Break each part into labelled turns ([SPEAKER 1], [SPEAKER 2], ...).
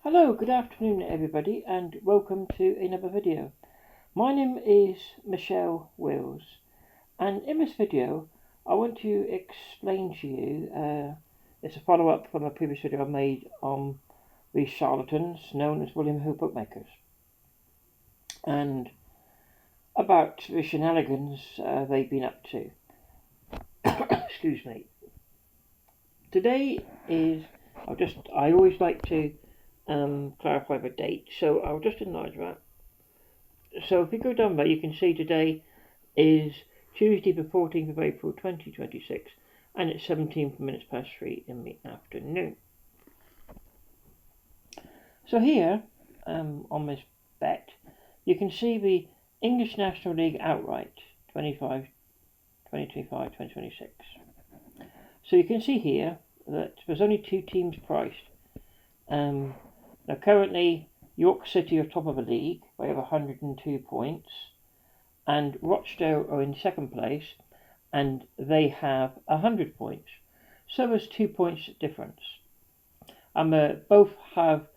[SPEAKER 1] Hello, good afternoon everybody, and welcome to another video. My name is Michelle Wills, and in this video I want to explain to you, it's a follow-up from a previous video I made on these charlatans known as William Hill Bookmakers, and about the shenanigans they've been up to. Excuse me. Today is, I always like to clarify the date, so I'll just enlarge that. So if we go down there, you can see today is Tuesday the 14th of April 2026, and it's 17 minutes past 3 in the afternoon. So here, on this bet, you can see the English National League outright 2025, 2026. So you can see here that there's only two teams priced. Now currently York City are top of the league. They have 102 points, and Rochdale are in second place, and they have 100 points. So there's 2 points difference. Both have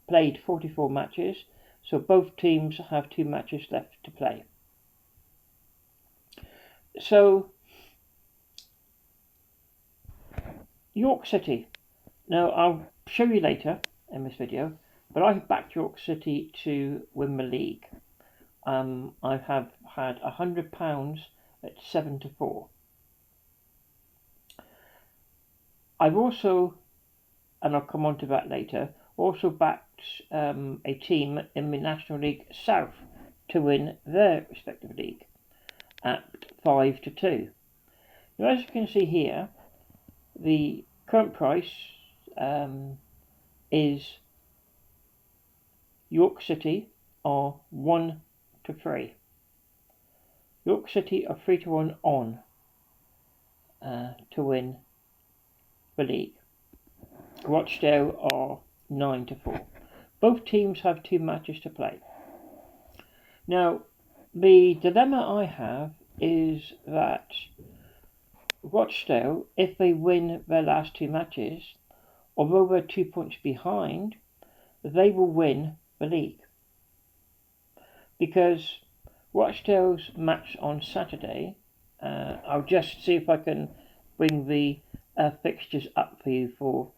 [SPEAKER 1] played 44 matches, so both teams have 2 matches left to play. So York City. Now I'll show you later in this video, but I've backed York City to win the league. I have had £100 at 7-4. I've also, and I'll come on to that later, also backed a team in the National League South to win their respective league at 5-2. Now, as you can see here, the current price is York City are 1-3. York City are 3-1 on to win the league. Rochdale are 9-4. Both teams have 2 matches to play. Now, the dilemma I have is that Rochdale, if they win their last 2 matches, although they're 2 points behind, they will win the league. Because Rochdale's match on Saturday, I'll just see if I can bring the fixtures up for you for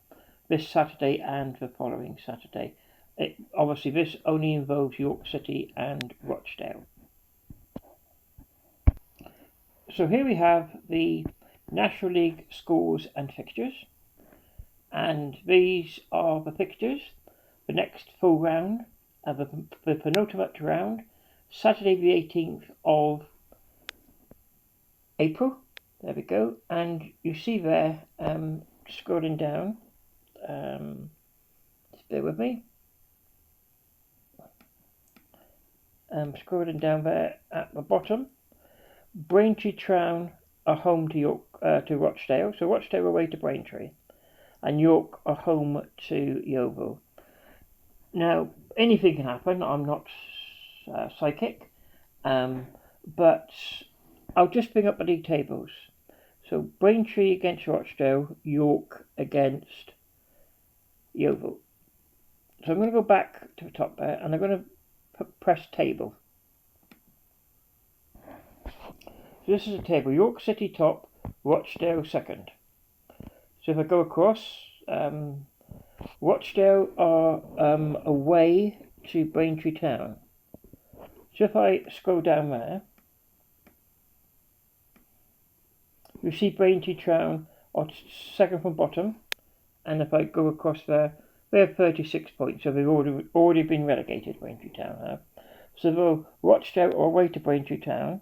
[SPEAKER 1] this Saturday and the following Saturday. Obviously this only involves York City and Rochdale. So here we have the National League scores and fixtures, and these are the fixtures. The next full round, the penultimate round, Saturday the 18th of April. There we go, and you see there, scrolling down, just bear with me, scrolling down there at the bottom, Braintree Town are home to Rochdale, so Rochdale are away to Braintree, and York are home to Yeovil. Now, anything can happen. I'm not psychic, but I'll just bring up the league tables. So Braintree against Rochdale, York against Yeovil. So I'm going to go back to the top there, and I'm going to press table. So this is a table. York City top, Rochdale second. So if I go across, Rochdale are away to Braintree Town. So if I scroll down there, you see Braintree Town are second from bottom, and if I go across there, they have 36 points, so they've already been relegated, Braintree Town have. So though Rochdale are away to Braintree Town,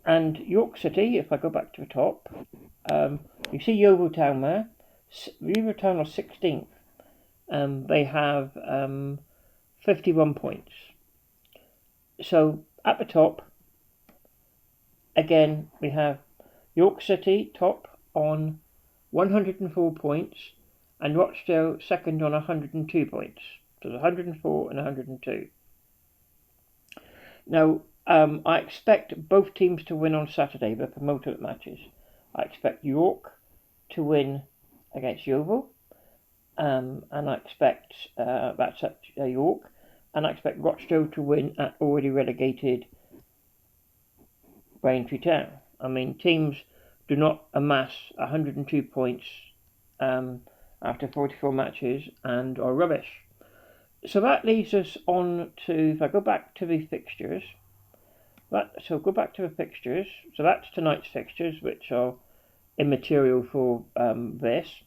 [SPEAKER 1] and York City, if I go back to the top, you see Yeovil Town there. Yeovil Town are 16th. They have 51 points. So at the top, again, we have York City top on 104 points, and Rochdale second on 102 points. So 104 and 102. Now, I expect both teams to win on Saturday, the promoted matches. I expect York to win against Yeovil, and I expect that's at York, and I expect Rochdale to win at already relegated Braintree Town. I mean, teams do not amass 102 points after 44 matches and are rubbish. So that leads us on to, if I go back to the fixtures, so that's tonight's fixtures, which are immaterial for this.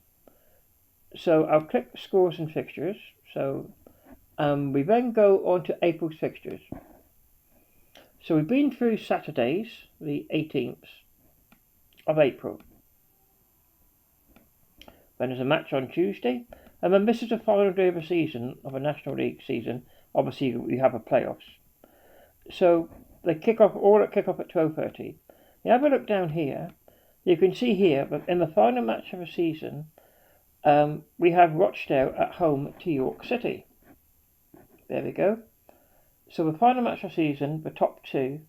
[SPEAKER 1] So I'll click scores and fixtures. So we then go on to April's fixtures. So we've been through Saturdays, the 18th of April. Then there's a match on Tuesday, and then this is the final day of the season, of a National League season. Obviously, we have a playoffs. So they kick off at 12:30. You have a look down here. You can see here that in the final match of the season, we have Rochdale at home to York City. There we go. So the final match of the season, the top two,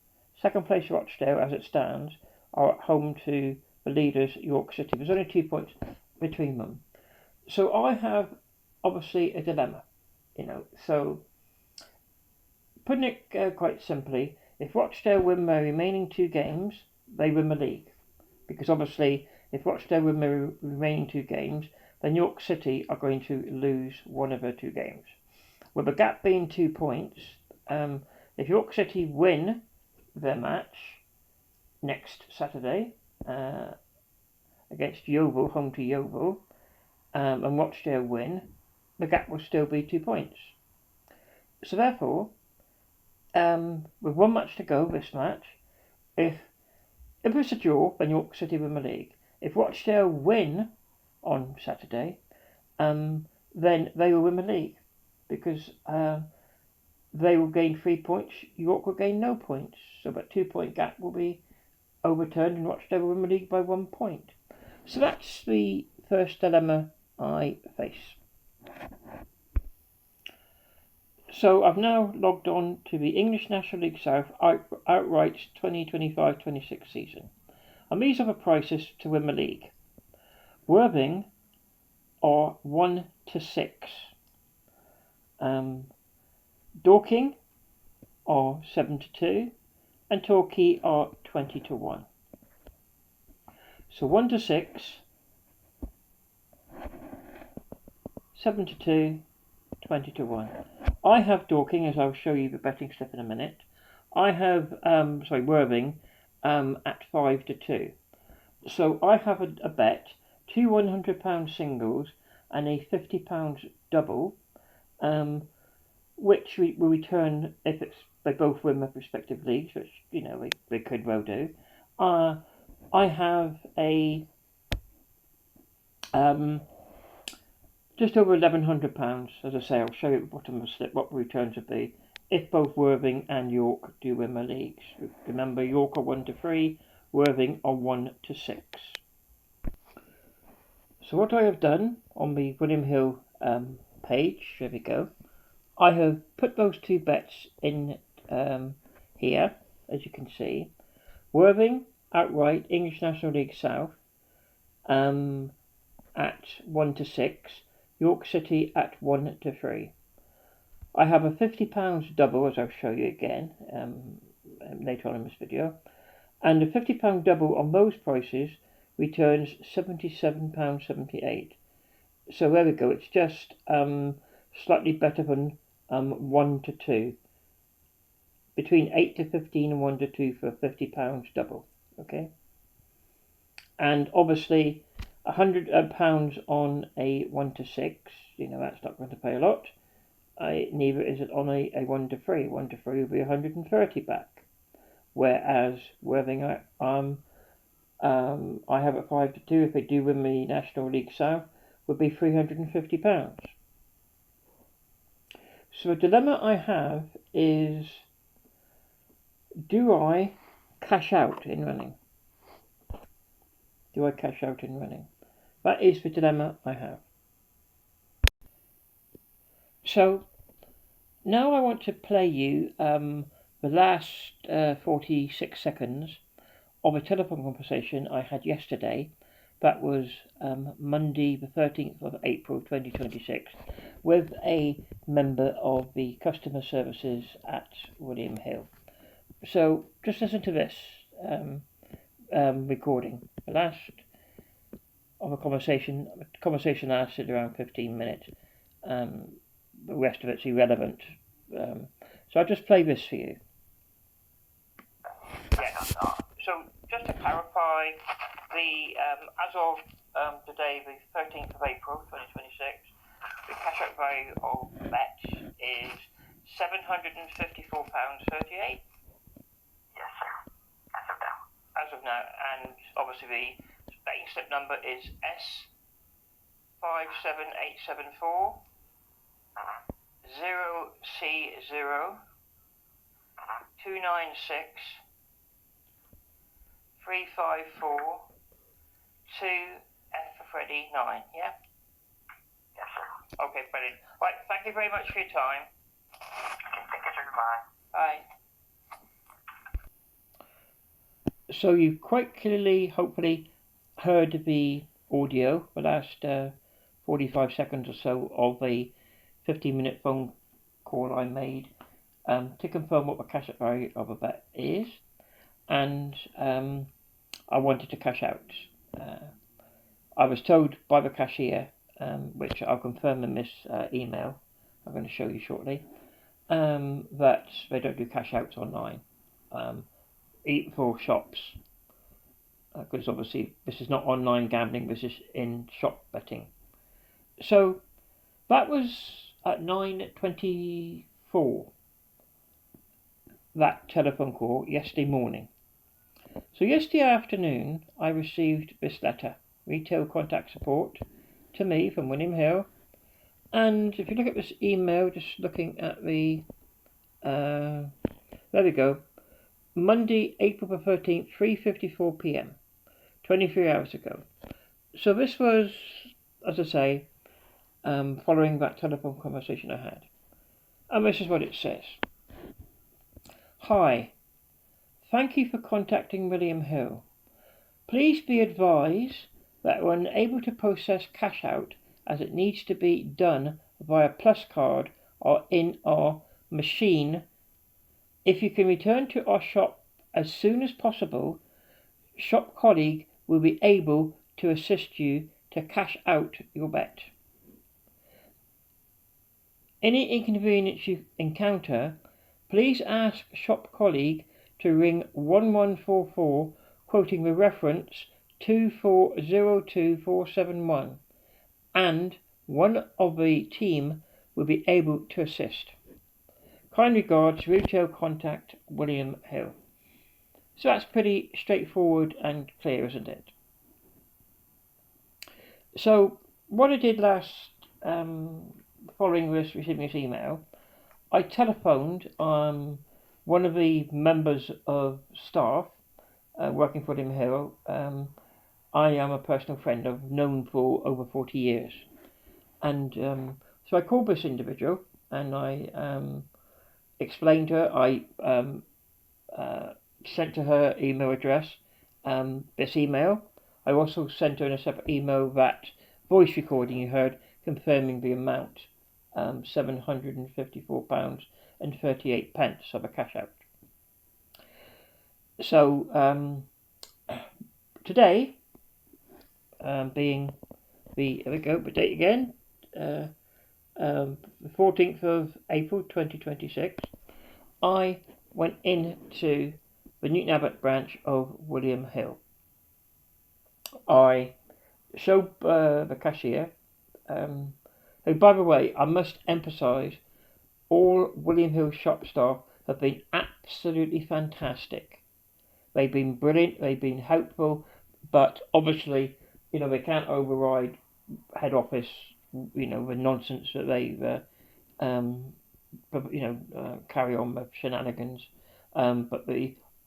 [SPEAKER 1] second place Rochdale as it stands, are at home to the leaders York City. There's only 2 points between them. So I have obviously a dilemma, So putting it quite simply, if Rochdale win their remaining 2 games, they win the league. Because obviously, if Rochdale win their remaining 2 games, then York City are going to lose one of their 2 games. With the gap being 2 points, if York City win their match next Saturday against Yeovil, home to Yeovil, and Rochdale win, the gap will still be 2 points. So therefore, with 1 match to go, this match, if it's a draw, then York City win the league. If Rochdale win on Saturday, then they will win the league, because they will gain 3 points, York will gain no points. So that 2 point gap will be overturned and Rochdale will win the league by 1 point. So that's the first dilemma I face. So I've now logged on to the English National League South outright 2025-26 season. And these are the prices to win the league. Worthing are 1 to 6. Dorking are 7 to 2. And Torquay are 20 to 1. So 1 to 6, 7 to 2, 20 to 1. I have Dorking, as I'll show you the betting slip in a minute. I have, Worthing at 5 to 2. So I have a bet, 2 £100 singles and a £50 double, which will return if they both win their respective leagues, which they could well do. I have a just over £1,100. As I say, I'll show you at the bottom of the slip what the returns would be if both Worthing and York do win their leagues. Remember, York are 1 to 3, Worthing are 1 to 6. So what I have done on the William Hill page, there we go, I have put those 2 bets in here, as you can see. Worthing outright English National League South at 1 to 6, York City at 1 to 3. I have a £50 double, as I'll show you again later on in this video, and the £50 double on those prices returns £77.78. So there we go, it's just slightly better than 1 to 2. Between 8 to 15 and 1 to 2 for a £50 double. Okay? And obviously, £100 on a 1 to 6, that's not going to pay a lot. Neither is it on a 1 to 3. 1 to 3 will be 130 back. Whereas Worthing, I have at 5 to 2, if they do win the National League South, would be £350. So the dilemma I have is, do I cash out in running? Do I cash out in running? That is the dilemma I have. So now I want to play you the last 46 seconds of a telephone conversation I had yesterday that was Monday the 13th of April 2026 with a member of the customer services at William Hill. So just listen to this recording. The last of a conversation lasted around 15 minutes. The rest of it's irrelevant. So I'll just play this for you. So just to clarify, as of today, the 13th of April 2026, the cash out value of the bet is £754.38.
[SPEAKER 2] Yes, sir. As of now,
[SPEAKER 1] and obviously the betting slip number is S57874 0C0 296 354 2F for Freddy 9. Yeah.
[SPEAKER 2] Yes, sir.
[SPEAKER 1] Okay, brilliant. Right, thank you very much for your time.
[SPEAKER 2] Okay, thank you, sir. Goodbye.
[SPEAKER 1] Bye. So you've quite clearly, hopefully, heard the audio, the last 45 seconds or so of a 15-minute phone call I made to confirm what the cash out value of a bet is, and I wanted to cash out. I was told by the cashier, which I'll confirm in this email I'm going to show you shortly, that they don't do cash outs online. For shops, because obviously this is not online gambling, this is in shop betting. So that was at 9:24, that telephone call yesterday morning. So yesterday afternoon I received this letter, retail contact support, to me from William Hill, and if you look at this email, just looking at the there we go, Monday, April the 13th, 3:54 p.m, 23 hours ago. So this was, as I say, following that telephone conversation I had. And this is what it says. Hi, thank you for contacting William Hill. Please be advised that we're unable to process cash out as it needs to be done via Plus card or in our machine. If you can return to our shop as soon as possible, shop colleague will be able to assist you to cash out your bet. Any inconvenience you encounter, please ask shop colleague to ring 1144, quoting the reference 2402471, and one of the team will be able to assist. Kind regards, retail contact William Hill. So that's pretty straightforward and clear, isn't it? So what I did last, following receiving this email, I telephoned one of the members of staff working for William Hill. I am a personal friend I've known for over 40 years. And so I called this individual and I explained to her, I sent to her email address this email. I also sent her in a separate email that voice recording you heard confirming the amount, £754.38 of a cash out. So today, being the date again, the 14th of April 2026, I went into the Newton Abbot branch of William Hill. I showed the cashier, who, by the way, I must emphasise, all William Hill shop staff have been absolutely fantastic. They've been brilliant, they've been helpful, but obviously, they can't override head office, the nonsense that they carry on with shenanigans. But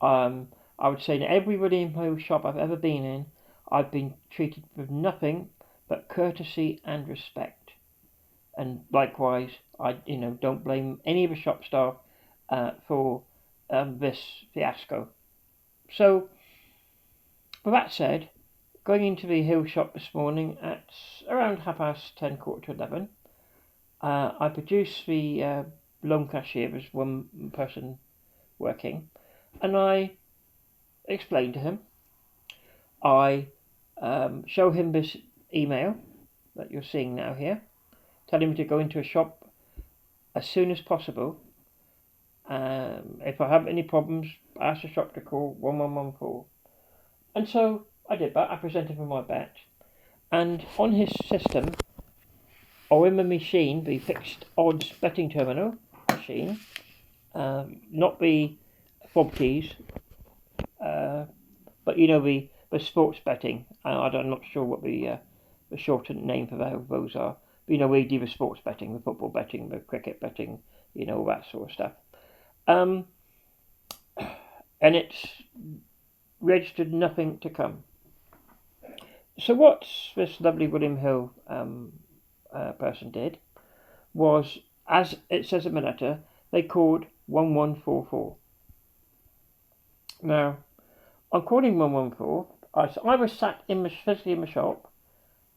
[SPEAKER 1] I would say that every William Hill shop I've ever been in, I've been treated with nothing but courtesy and respect. And likewise, I don't blame any of the shop staff for this fiasco. So, with that said, going into the Hill shop this morning at around 10:30, 11:15. I produced the loan cashier as one person working, and I explained to him. I show him this email that you're seeing now here, telling me to go into a shop as soon as possible. If I have any problems, ask the shop to call 1114. And so I did that. I presented him my bet, and on his system, or in the machine, the fixed odds betting terminal machine, not the fob keys, but you know the sports betting. I'm not sure what the shortened name for those are. But, you know, we do the sports betting, the football betting, the cricket betting, you know, all that sort of stuff. And it's registered nothing to come. So what this lovely William Hill person did was, as it says in the letter, they called 1144. Now, on calling 114, I was sat physically in the shop,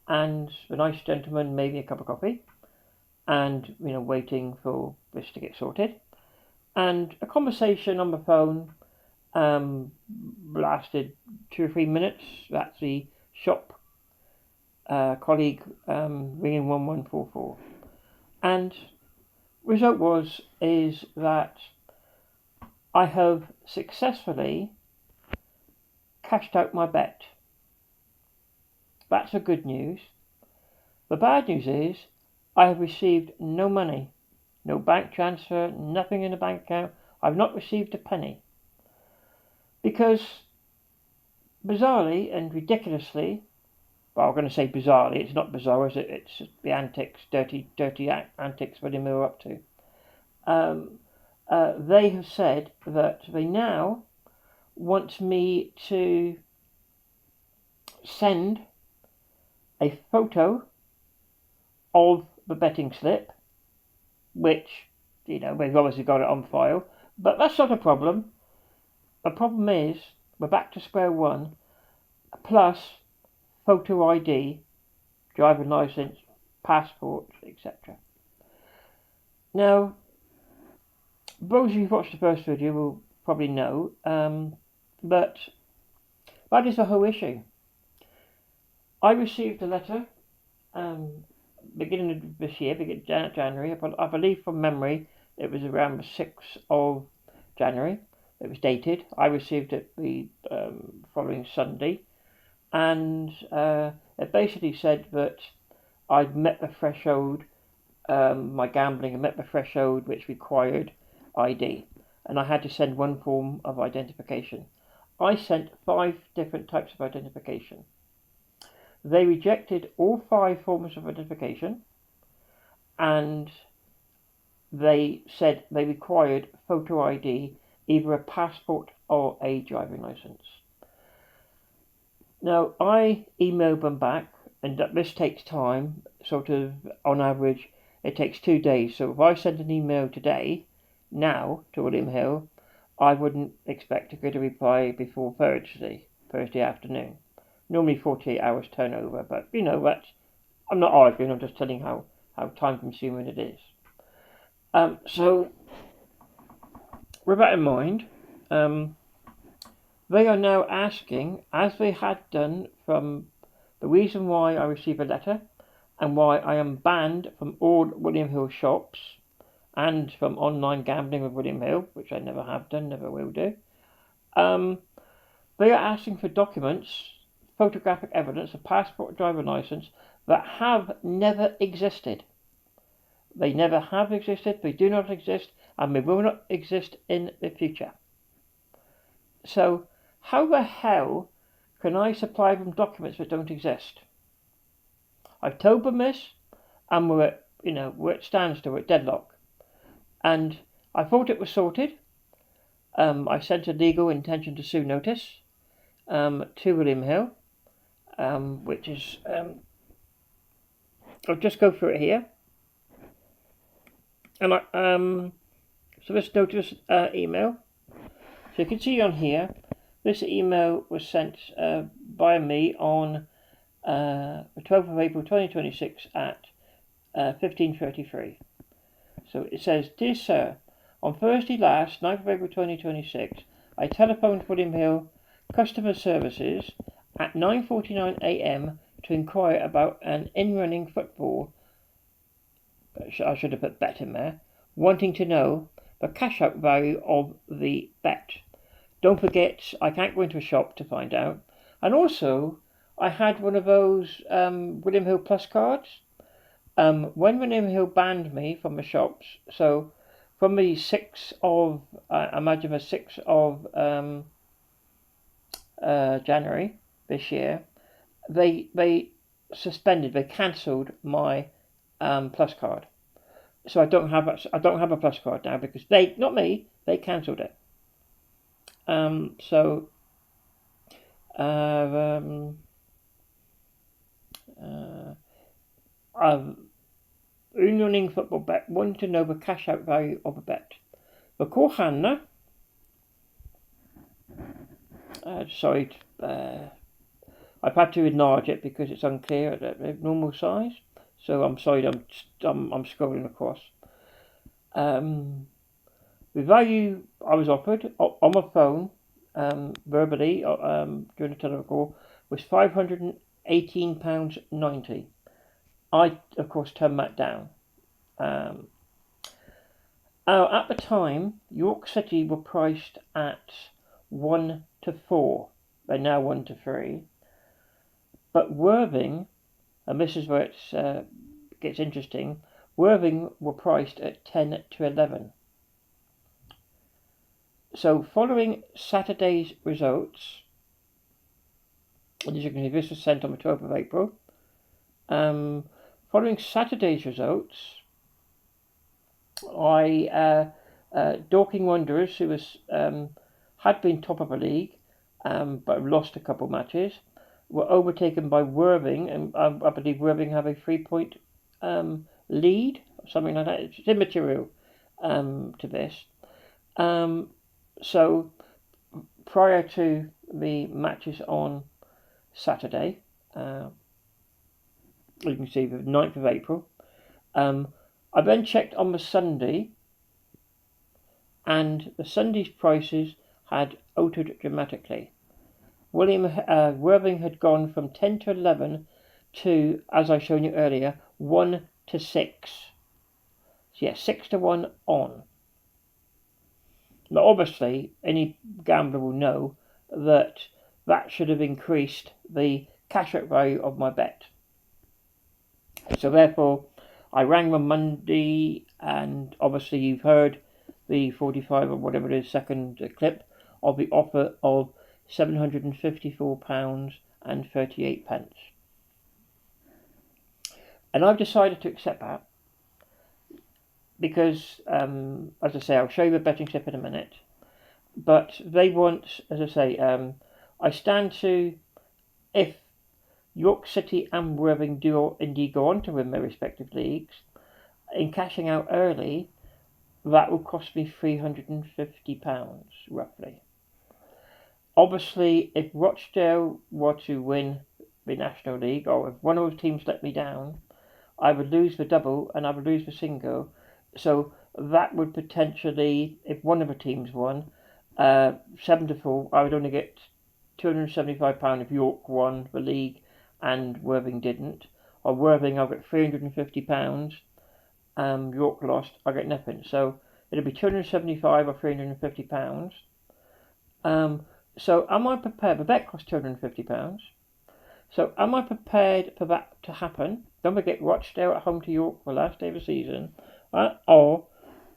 [SPEAKER 1] and the nice gentleman made me a cup of coffee, and, you know, waiting for this to get sorted. And a conversation on the phone lasted 2 or 3 minutes. That's the shop colleague ringing 1144. And result is that I have successfully cashed out my bet. That's the good news. The bad news is I have received no money, no bank transfer, nothing in the bank account. I've not received a penny. Because bizarrely and ridiculously, well, I'm going to say bizarrely, it's not bizarre, is it? It's the antics, dirty antics William Hill are up to. They have said that they now want me to send a photo of the betting slip, which, you know, they've obviously got it on file, but that's not a problem. The problem is we're back to square one, plus photo ID, driving license, passport, etc. Now, those of you who've watched the first video will probably know, but that is the whole issue. I received a letter beginning of this year, beginning of January, I believe from memory it was around the 6th of January. It was dated. I received it the following Sunday, and it basically said that I'd met the threshold, my gambling had met the threshold which required ID, and I had to send one form of identification. I sent 5 different types of identification. They rejected all 5 forms of identification, and they said they required photo ID, either a passport or a driving license. Now, I emailed them back, and this takes time, sort of on average, it takes 2 days. So if I sent an email today, now, to William Hill, I wouldn't expect to get a reply before Thursday afternoon. Normally 48 hours turnover, but you know, I'm not arguing, I'm just telling how time consuming it is. So with that in mind, they are now asking, as they had done from the reason why I received a letter and why I am banned from all William Hill shops and from online gambling with William Hill, which I never have done, never will do. They are asking for documents, photographic evidence, a passport, driver license that have never existed. They never have existed, they do not exist, and they will not exist in the future. So how the hell can I supply them documents that don't exist? I've told them this, and we're at standstill, we're at deadlock. And I thought it was sorted. I sent a legal intention to sue notice to William Hill, which is, I'll just go through it here. And so this notice email. So you can see on here, This email was sent by me on the 12th of April 2026 at 15:33. So it says, Dear Sir, on Thursday last, 9th of April 2026, I telephoned William Hill Customer Services at 9:49 a.m. to inquire about an in-running football, I should have put bet in there, wanting to know the cash-out value of the bet. Don't forget, I can't go into a shop to find out. And also, I had one of those William Hill Plus cards. When William Hill banned me from the shops, so from the 6th of, imagine the 6th of January this year, they cancelled my Plus card. So I don't have a Plus card now because not me, they cancelled it. So running football bet, wanted to know the cash out value of a bet. The core handler, I've had to enlarge it because it's unclear at the normal size. So I'm sorry, I'm scrolling across. The value I was offered on my phone, verbally, during the telephone call, was £518.90. I, of course, turned that down. At the time, York City were priced at 1 to 4. They're now 1 to 3. But Worthing, and this is where it gets interesting, Worthing were priced at 10 to 11. So following Saturday's results, and as you can see, this was sent on the 12th of April. Following Saturday's results, Dorking Wanderers, who was had been top of the league, but lost a couple matches, were overtaken by Worthing, and I believe Worthing have a 3-point lead, something like that. It's immaterial to this. So prior to the matches on Saturday, you can see the 9th of April, I then checked on the Sunday, and the Sunday's prices had altered dramatically. Worthing had gone from 10 to 11 to, as I shown you earlier, 1 to 6. So yeah, 6 to 1 on. Now obviously, any gambler will know that should have increased the cash out value of my bet. So therefore, I rang on Monday, and obviously you've heard the 45 or whatever it is second clip of the offer of £754.38. And I've decided to accept that because, as I say, I'll show you the betting slip in a minute. But they want, as I say, I stand to, if York City and Worthing do indeed go on to win their respective leagues, in cashing out early, that will cost me £350, roughly. Obviously, if Rochdale were to win the National League, or if one of those teams let me down, I would lose the double and I would lose the single. So that would potentially, if one of the teams won, 7 to 4, I would only get £275 if York won the league and Worthing didn't. Or Worthing, I'll get £350. York lost, I get nothing. So it'll be £275 or £350. So am I prepared? The bet costs £250. So am I prepared for that to happen? Don't forget Rochdale at home to York for the last day of the season. Or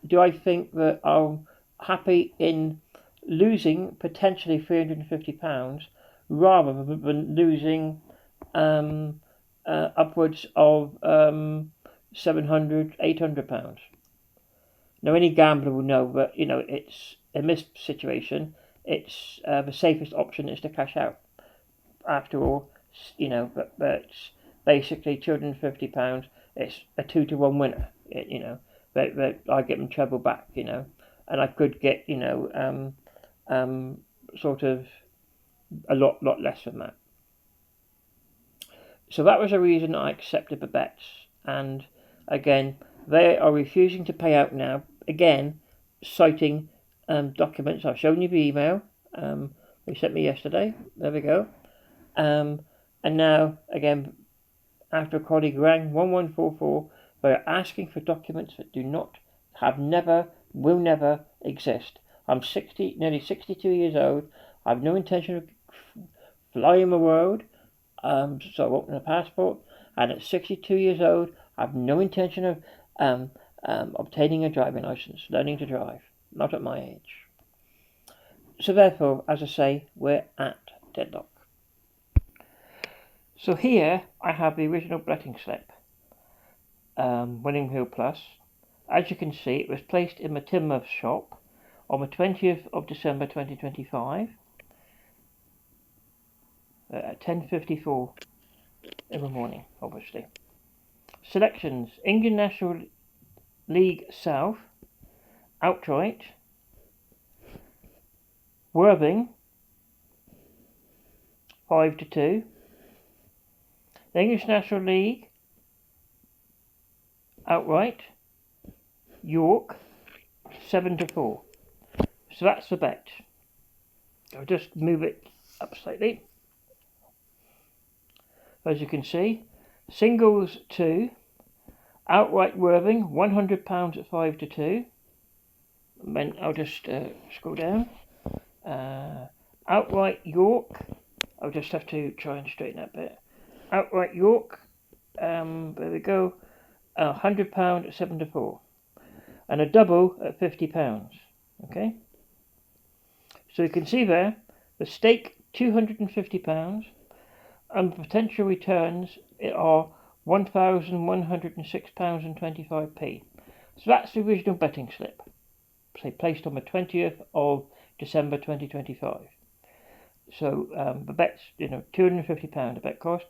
[SPEAKER 1] do I think that I'm happy in losing potentially £350 rather than losing upwards of £700, £800? Now, any gambler will know that, it's in this situation, it's the safest option is to cash out. After all, but basically £250. It's a 2 to 1 winner. That I get them treble back. And I could get sort of a lot less than that. So that was the reason I accepted the bets. And again, they are refusing to pay out now. Again, citing documents. I've shown you the email they sent me yesterday. There we go. And now, again, after a colleague rang 1144, they're asking for documents that do not, have never, will never exist. I'm nearly 62 years old. I have no intention of flying the world. So I opened a passport, and at 62 years old, I have no intention of obtaining a driving license, learning to drive. Not at my age. So therefore, as I say, we're at deadlock. So here I have the original betting slip, William Hill Plus. As you can see, it was placed in the Timber shop on the 20th of December 2025 at 10:54 in the morning, obviously. Selections: England National League South, outright. Worthing, 5-2. The English National League, outright. York, 7-4. So that's the bet. I'll just move it up slightly. As you can see, singles 2, outright Worthing, £100 at 5-2. And then I'll just scroll down. Outright York, I'll just have to try and straighten that bit. Outright York, there we go, £100 at 7-4. And a double at £50. Okay? So you can see there, the stake £250 and potential returns are £1,106.25p. So that's the original betting slip, say placed on the 20th of December 2025. So the bet's, £250 a bet cost.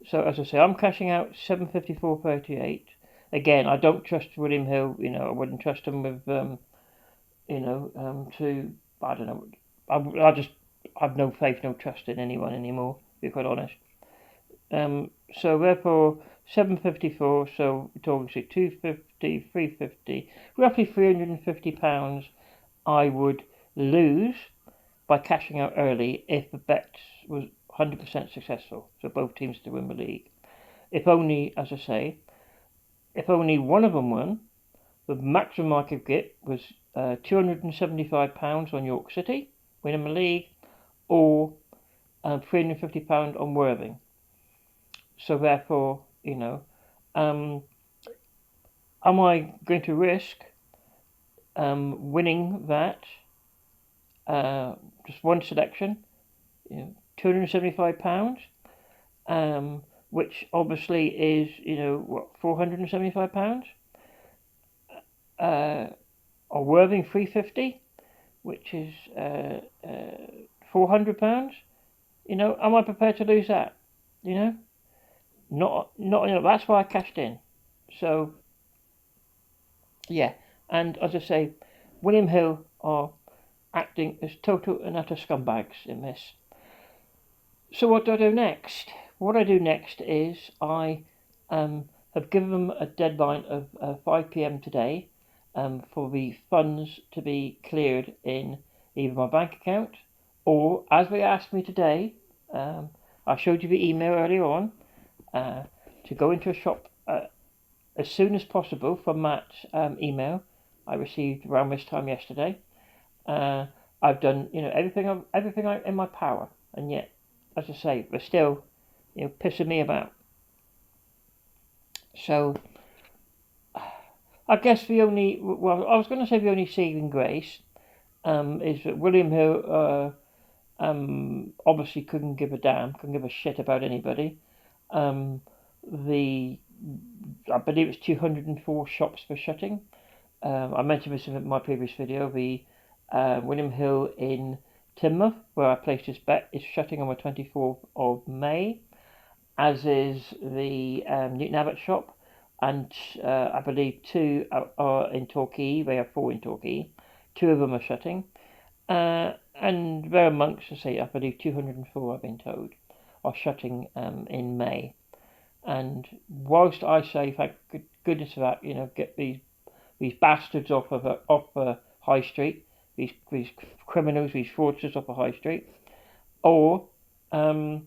[SPEAKER 1] So as I say, I'm cashing out £754.38. Again, I don't trust William Hill. I wouldn't trust him with, to, I don't know. I just have no faith, no trust in anyone anymore, to be quite honest. So therefore, 754. So we're talking 250, 350, roughly £350. I would lose by cashing out early if the bet was 100% successful. So both teams to win the league. If only, as I say, if only one of them won, the maximum I could get was £275 on York City, winning the league, or £350 on Worthing. So therefore, am I going to risk winning that? Just one selection, £275, which obviously is, £475. Or Worthing 350, which is £400. Am I prepared to lose that? Not. That's why I cashed in. So yeah, and as I say, William Hill are acting as total and utter scumbags in this. So what do I do next? What I do next is I have given them a deadline of 5 p.m. today for the funds to be cleared in either my bank account or, as they asked me today, I showed you the email earlier on, to go into a shop as soon as possible from that email I received around this time yesterday. I've done everything in my power, and yet, as I say, they're still pissing me about. So I guess I was going to say the only saving grace is that William Hill obviously couldn't give a shit about anybody. I believe it's 204 shops for shutting. I mentioned this in my previous video. The William Hill in Timber, where I placed this bet, is shutting on the 24th of May, as is the Newton Abbot shop, and I believe 2 are in Torquay. They have 4 in Torquay. 2 of them are shutting. and there amongst, I say, I believe 204, I've been told, are shutting in May. And whilst I say, thank goodness for that, get these bastards off a high street, these criminals, these fraudsters off a high street, or the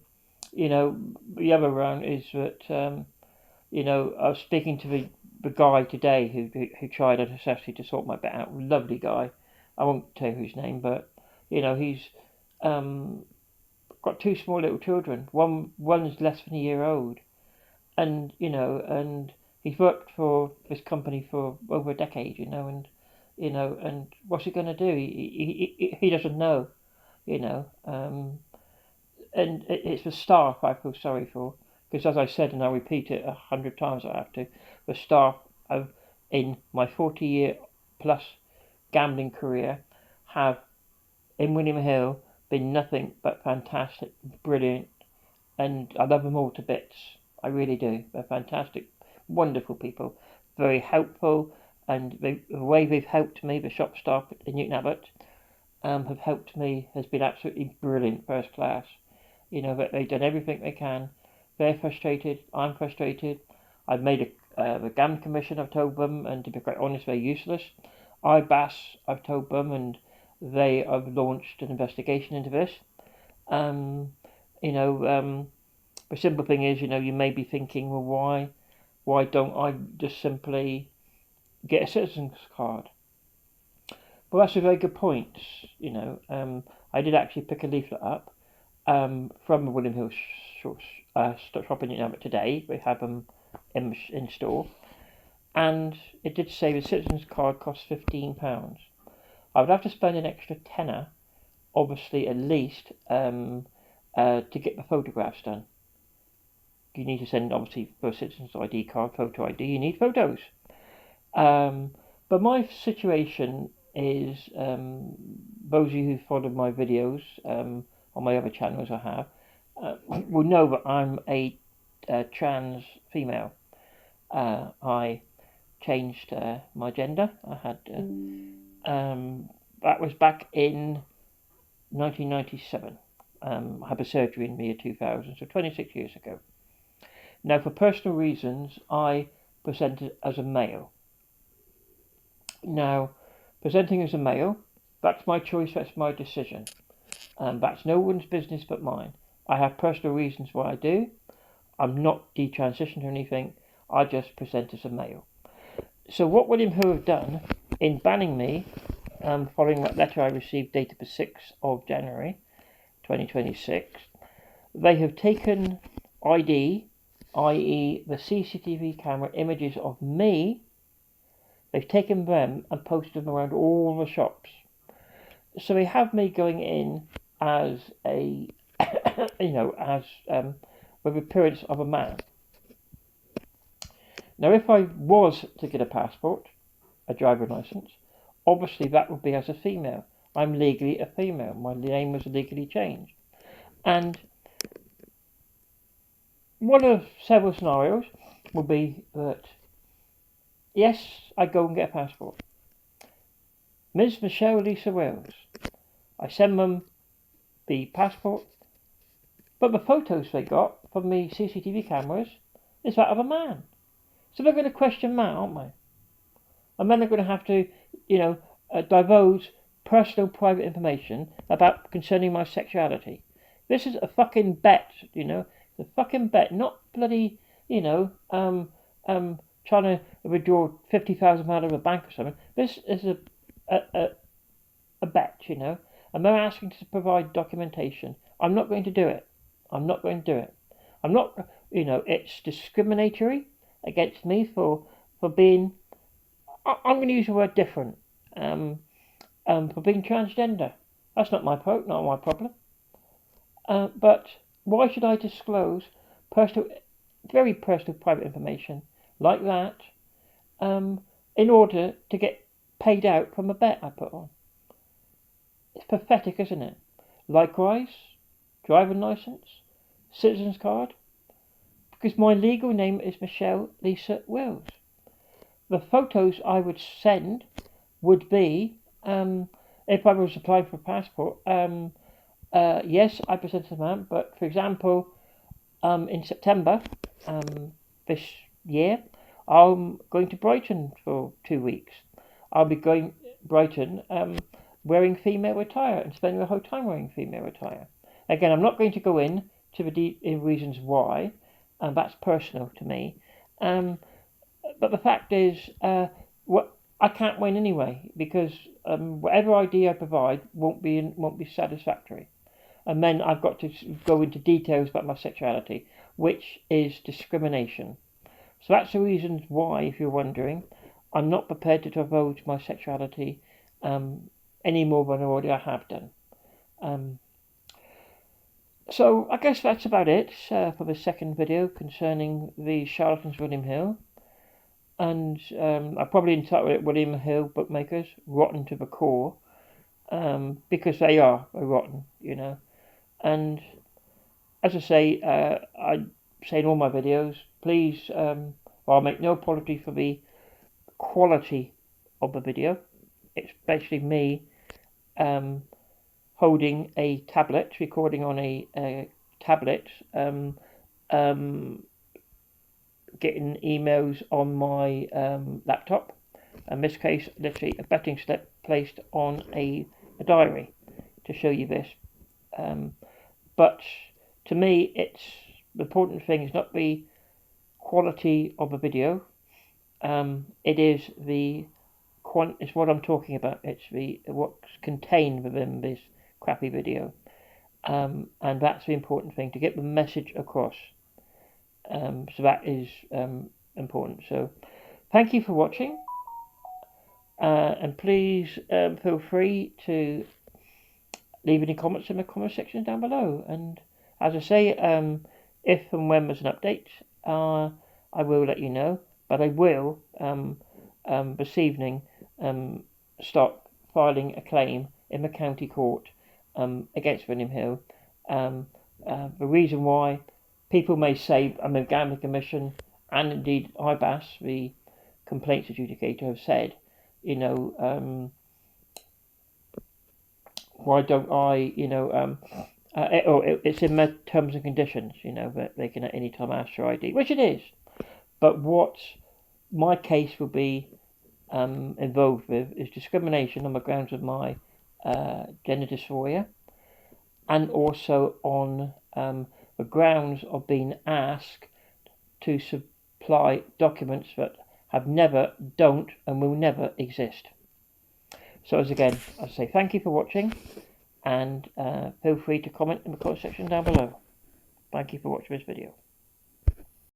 [SPEAKER 1] other round is that I was speaking to the guy today who tried unsuccessfully to sort my bet out. Lovely guy. I won't tell you his name, but he's got two small little children. One's less than a year old, and he's worked for this company for over a decade. And what's he going to do? He doesn't know. And it's the staff I feel sorry for, because as I said, and I'll repeat it 100 times I have to, the staff in my 40-year plus gambling career have in William Hill been nothing but fantastic, brilliant, and I love them all to bits. I really do. They're fantastic, wonderful people, very helpful, and the way they've helped me, the shop staff in Newton Abbot, have helped me, has been absolutely brilliant, first class. That they've done everything they can. They're frustrated. I'm frustrated. I've made the gambling commission. I've told them, and to be quite honest, they're useless. IBAS, I've told them, and they have launched an investigation into this. The simple thing is, you may be thinking, well, why don't I just simply get a citizen's card? Well, that's a very good point. I did actually pick a leaflet up from the William Hill shop in Newton today. We have them in store, and it did say the citizen's card costs £15. I would have to spend an extra tenner, obviously at least, to get the photographs done. You need to send, obviously, for a citizen's ID card, photo ID, you need photos. But my situation is, those of you who follow my videos on my other channels I have, will know that I'm a trans female. I changed my gender. I had that was back in 1997. I had a surgery in the year 2000, so 26 years ago. Now, for personal reasons, I presented as a male. Now, presenting as a male, that's my choice, that's my decision. That's no one's business but mine. I have personal reasons why I do. I'm not detransitioned or anything. I just present as a male. So what William Hill have done in banning me, following that letter I received dated the 6th of January 2026, they have taken ID, i.e. the CCTV camera images of me. They've taken them and posted them around all the shops. So they have me going in as a, with the appearance of a man. Now, if I was to get a passport, a driving license, obviously that would be as a female. I'm legally a female. My name was legally changed. And one of several scenarios would be that, yes, I go and get a passport. Ms. Michelle Lisa Wells. I send them the passport, but the photos they got from the CCTV cameras is that of a man. So they're going to question that, aren't they? And then they're going to have to, divulge personal private information about concerning my sexuality. This is a fucking bet, It's a fucking bet, not bloody, trying to withdraw £50,000 out of a bank or something. This is a bet, and they're asking to provide documentation. I'm not going to do it. I'm not, it's discriminatory against me for being, I'm going to use the word different, for being transgender. That's not my problem. But why should I disclose very personal private information like that, in order to get paid out from a bet I put on? It's pathetic, isn't it? Likewise, driving license, citizen's card, because my legal name is Michelle Lisa Wells. The photos I would send would be if I was applying for a passport, yes, I presented the amount, but for example, in September this year, I'm going to Brighton for 2 weeks. I'll be going Brighton wearing female attire and spending the whole time wearing female attire. Again, I'm not going to go in to the reasons why, and that's personal to me. But the fact is, what I can't win anyway because whatever idea I provide won't be satisfactory. And then I've got to go into details about my sexuality, which is discrimination. So that's the reason why, if you're wondering, I'm not prepared to divulge my sexuality any more than already I have done. So I guess that's about it for the second video concerning the charlatans William Hill. And I probably entitled it William Hill Bookmakers, Rotten to the Core, because they are rotten, you know. And as I say in all my videos, please, I'll make no apology for the quality of the video. It's basically me holding a tablet, recording on a tablet, getting emails on my laptop. In this case, literally a betting slip placed on a diary to show you this. But to me, the important thing is not the quality of a video. It is it's what I'm talking about. It's what's contained within this crappy video, and that's the important thing, to get the message across. So that is important. So thank you for watching, and please feel free to leave any comments in the comment section down below. And as I say, if and when there's an update, I will let you know. But I will this evening start filing a claim in the county court against William Hill. The reason why people may say the Gambling Commission and indeed IBAS, the complaints adjudicator, have said, you know, why don't I, you know, it's in their terms and conditions, you know, that they can at any time ask for ID, which it is. But what my case will be involved with is discrimination on the grounds of my gender dysphoria, and also on the grounds of being asked to supply documents that have never, don't, and will never exist. So as I say, thank you for watching, and feel free to comment in the comment section down below. Thank you for watching this video.